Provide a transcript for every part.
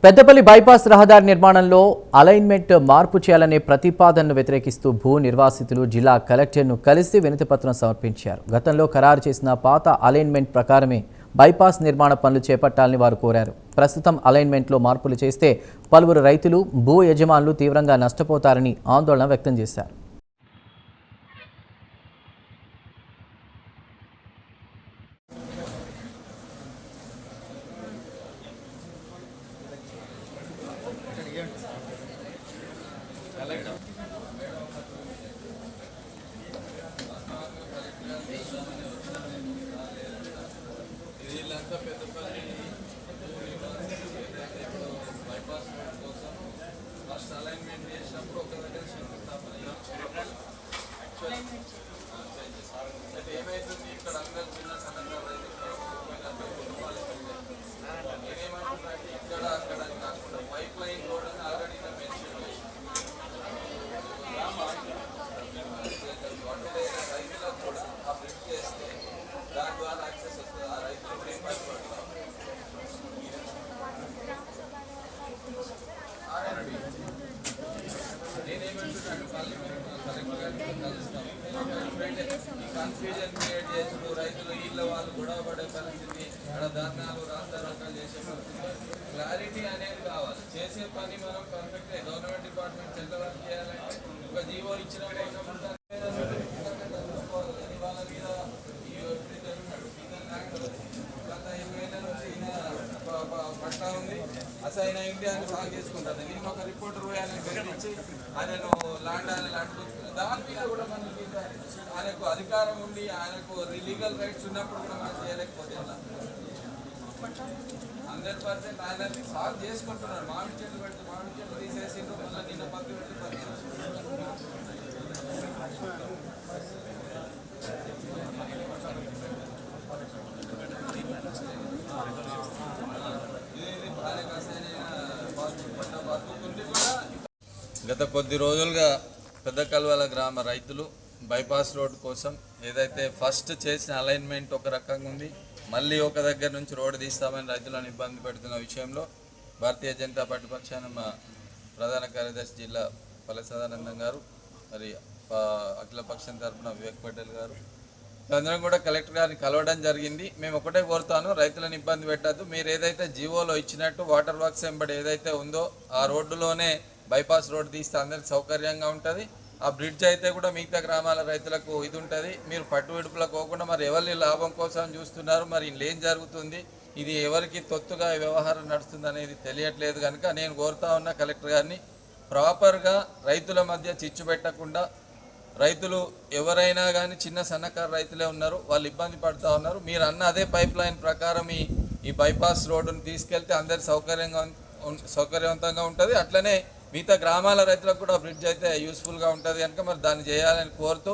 Peddapalli bypass రహదారి నిర్మాణంలో alignment మార్పు చేయాలనే ప్రతిపాదనను వ్యతిరేకిస్తూ భూ నిర్వాసితులు జిల్లా కలెక్టర్ను కలిసి వినతిపత్రం సమర్పించారు. గతంలో ఖరారు చేసిన పాత అలైన్మెంట్ ప్రకారమే బైపాస్ నిర్మాణ పనులు చేపట్టాలని వారు కోరారు. ప్రస్తుతం అలైన్మెంట్లో మార్పులు చేస్తే పలువురు రైతులు, భూ యజమానులు తీవ్రంగా నష్టపోతారని ఆందోళన వ్యక్తం చేశారు. కన్ఫ్యూజన్ క్రియేట్ చేసుడు, రైతులు ఇళ్ళ వాళ్ళు గొడవ పడే పరిస్థితి, అక్కడ ధర్నాలు రాస్తారోకాలు చేసే పరిస్థితి. క్లారిటీ అనేది కావాలి. చేసే పని మనం పర్ఫెక్ట్గా గవర్నమెంట్ డిపార్ట్మెంట్ ఎంత వర్క్ చేయాలంటే ఒక జీవో ఇచ్చిన వాళ్ళ మీద పట్టా ఉంది, అసైన్ అయింది అని సాగు చేసుకుంటాను. నేను ఒక రిపోర్టర్ పోయాలని బెదిరించి ఆయనను ల్యాండ్ దాని మీద కూడా మనకి ఆయనకు అధికారం ఉండి ఆయనకు లీగల్ రైట్స్ ఉన్నప్పుడు కూడా మనం చేయలేకపోతే 100% ఆయన సాల్వ్ చేసుకుంటున్నారు. మామిడి చెట్లు పెడితే మామిడి చెట్లు తీసేసిండ్రు, మళ్ళీ నిన్న పత్తి పెట్టి గత కొద్ది రోజులుగా పెద్ద కల్వల గ్రామ రైతులు బైపాస్ రోడ్ కోసం ఏదైతే ఫస్ట్ చేసిన అలైన్మెంట్ ఒక రకంగా ఉంది, మళ్ళీ ఒక దగ్గర నుంచి రోడ్డు తీస్తామని రైతులను ఇబ్బంది పెడుతున్న విషయంలో భారతీయ జనతా పార్టీ పక్షాన మా ప్రధాన కార్యదర్శి జిల్లా పల్లె సదానందం గారు, మరి అఖిల పక్షం తరఫున వివేక్ పటేల్ గారు అందరం కూడా కలెక్టర్ గారిని కలవడం జరిగింది. మేము ఒకటే కోరుతాను, రైతులను ఇబ్బంది పెట్టద్దు. మీరు ఏదైతే జీవోలో ఇచ్చినట్టు వాటర్ వర్క్స్ వెంబడి ఏదైతే ఉందో ఆ రోడ్డులోనే బైపాస్ రోడ్ తీస్తే అందరికి సౌకర్యంగా ఉంటుంది. ఆ బ్రిడ్జ్ అయితే కూడా మిగతా గ్రామాల రైతులకు ఇది ఉంటుంది. మీరు పట్టు విడుపులకు పోకుండా మరి ఎవరి లాభం కోసం చూస్తున్నారు, మరి ఏం జరుగుతుంది, ఇది ఎవరికి తొత్తుగా వ్యవహారం నడుస్తుంది అనేది తెలియట్లేదు. కనుక నేను కోరుతా ఉన్న కలెక్టర్ గారిని ప్రాపర్గా రైతుల మధ్య చిచ్చు పెట్టకుండా, రైతులు ఎవరైనా కానీ చిన్న సన్నకారు రైతులే ఉన్నారు, వాళ్ళు ఇబ్బంది పడుతూ ఉన్నారు. మీరు అన్న అదే పైప్ లైన్ ప్రకారం ఈ బైపాస్ రోడ్డును తీసుకెళ్తే అందరి సౌకర్యవంతంగా ఉంటుంది. అట్లనే మిగతా గ్రామాల రైతులకు కూడా బ్రిడ్జ్ అయితే యూస్ఫుల్గా ఉంటుంది కనుక మరి దాన్ని చేయాలని కోరుతూ,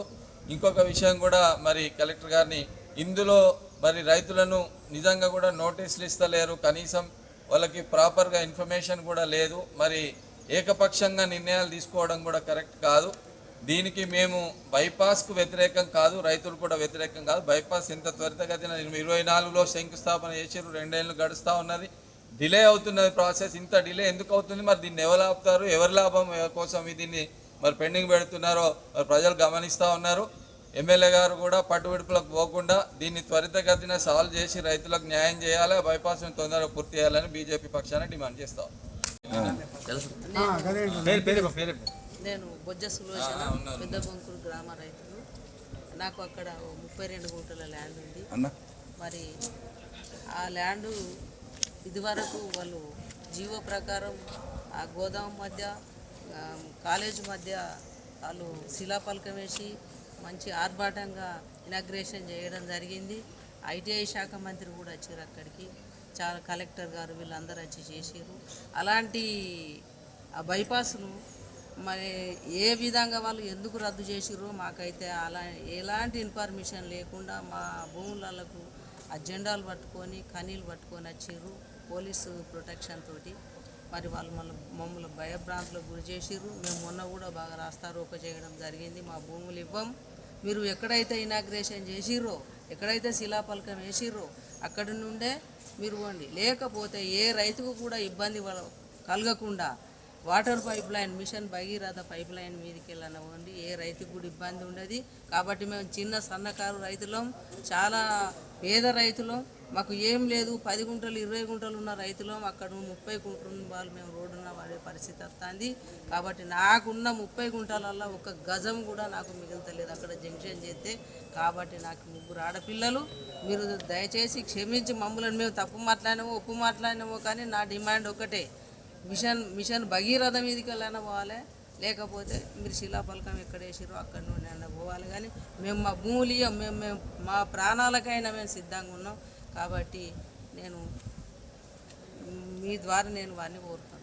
ఇంకొక విషయం కూడా మరి కలెక్టర్ గారిని, ఇందులో మరి రైతులను నిజంగా కూడా నోటీసులు ఇస్తలేరు, కనీసం వాళ్ళకి ప్రాపర్గా ఇన్ఫర్మేషన్ కూడా లేదు. మరి ఏకపక్షంగా నిర్ణయాలు తీసుకోవడం కూడా కరెక్ట్ కాదు. దీనికి మేము బైపాస్కు వ్యతిరేకం కాదు, రైతులు కూడా వ్యతిరేకం కాదు. బైపాస్ ఎంత త్వరితగతిన 24లో శంకుస్థాపన చేసారు, 2 ఏళ్ళు గడుస్తూ ఉన్నది, డిలే అవుతున్నది ప్రాసెస్. ఇంత డిలే ఎందుకు అవుతుంది, మరి దీన్ని ఎవరు ఆపుతారు, ఎవరి లాభం కోసం దీన్ని మరి పెండింగ్ పెడుతున్నారో మరి ప్రజలు గమనిస్తూ ఉన్నారు. ఎమ్మెల్యే గారు కూడా పట్టు విడుపులకు పోకుండా దీన్ని త్వరితగతిన సాల్వ్ చేసి రైతులకు న్యాయం చేయాలి, బైపాస్ను తొందరగా పూర్తి చేయాలని బీజేపీ పక్షాన డిమాండ్ చేస్తాం. నేను బొజ్జ సులోచన, పెద్ద బొంకూరు గ్రామ రైతులు. నాకు అక్కడ 32 గుంటల ల్యాండ్ ఉంది. మరి ఆ ల్యాండు ఇదివరకు వాళ్ళు జీవో ప్రకారం ఆ గోదాం మధ్య కాలేజ్ మధ్య వాళ్ళు శిలాఫలకం వేసి మంచి ఆర్భాటంగా ఇనాగ్రేషన్ చేయడం జరిగింది. ఐటీఐ శాఖ మంత్రి కూడా వచ్చారు అక్కడికి, చాలా కలెక్టర్ గారు వీళ్ళందరూ వచ్చి చేసారు. అలాంటి ఆ బైపాస్ను మరి ఏ విధంగా వాళ్ళు ఎందుకు రద్దు చేసిర్రో మాకైతే అలా ఎలాంటి ఇన్ఫర్మేషన్ లేకుండా మా భూములకు ఆ జెండాలు పట్టుకొని కనీలు పట్టుకొని వచ్చిర్రు పోలీసు ప్రొటెక్షన్ తోటి. మరి వాళ్ళు మమ్మల్ని భయభ్రాంతులకు గురి చేసిర్రు. మేము మొన్న కూడా బాగా రాస్తారోకో చేయడం జరిగింది, మా భూములు ఇవ్వం, మీరు ఎక్కడైతే ఇనాగ్రేషన్ చేసిర్రో, ఎక్కడైతే శిలాఫలకం వేసిర్రో అక్కడి నుండే మీరు పోండి. లేకపోతే ఏ రైతుకు కూడా ఇబ్బంది కలగకుండా water pipe line mission Bhagiratha pipe line మీదకి వెళ్ళనివ్వండి, ఏ రైతుకు కూడా ఇబ్బంది ఉండదు. కాబట్టి మేము చిన్న సన్నకారు రైతులం, చాలా పేద రైతులం, మాకు ఏం లేదు. 10 గుంటలు 20 గుంటలు ఉన్న రైతులం, అక్కడ 30 కుటుంబాలు మేము రోడ్డున వాడే పరిస్థితి వస్తుంది. కాబట్టి నాకున్న 30 గుంటలల్లో ఒక గజం కూడా నాకు మిగులుతలేదు అక్కడ జంక్షన్ చేస్తే. కాబట్టి నాకు 3 ఆడపిల్లలు. మీరు దయచేసి క్షమించి మమ్మల్ని, మేము తప్పు మాట్లాడినామో ఒప్పు మాట్లాడినామో, కానీ నా డిమాండ్ ఒకటే, మిషన్ భగీరథ మీదకి వెళ్ళైనా పోవాలి, లేకపోతే మీరు శిలాఫలకం ఎక్కడ వేసిరో అక్కడ నుండి అయినా పోవాలి. కానీ మేము మా భూములు మేము మా ప్రాణాలకైనా మేము సిద్ధంగా ఉన్నాం. కాబట్టి నేను మీ ద్వారా నేను వారిని కోరుతాను.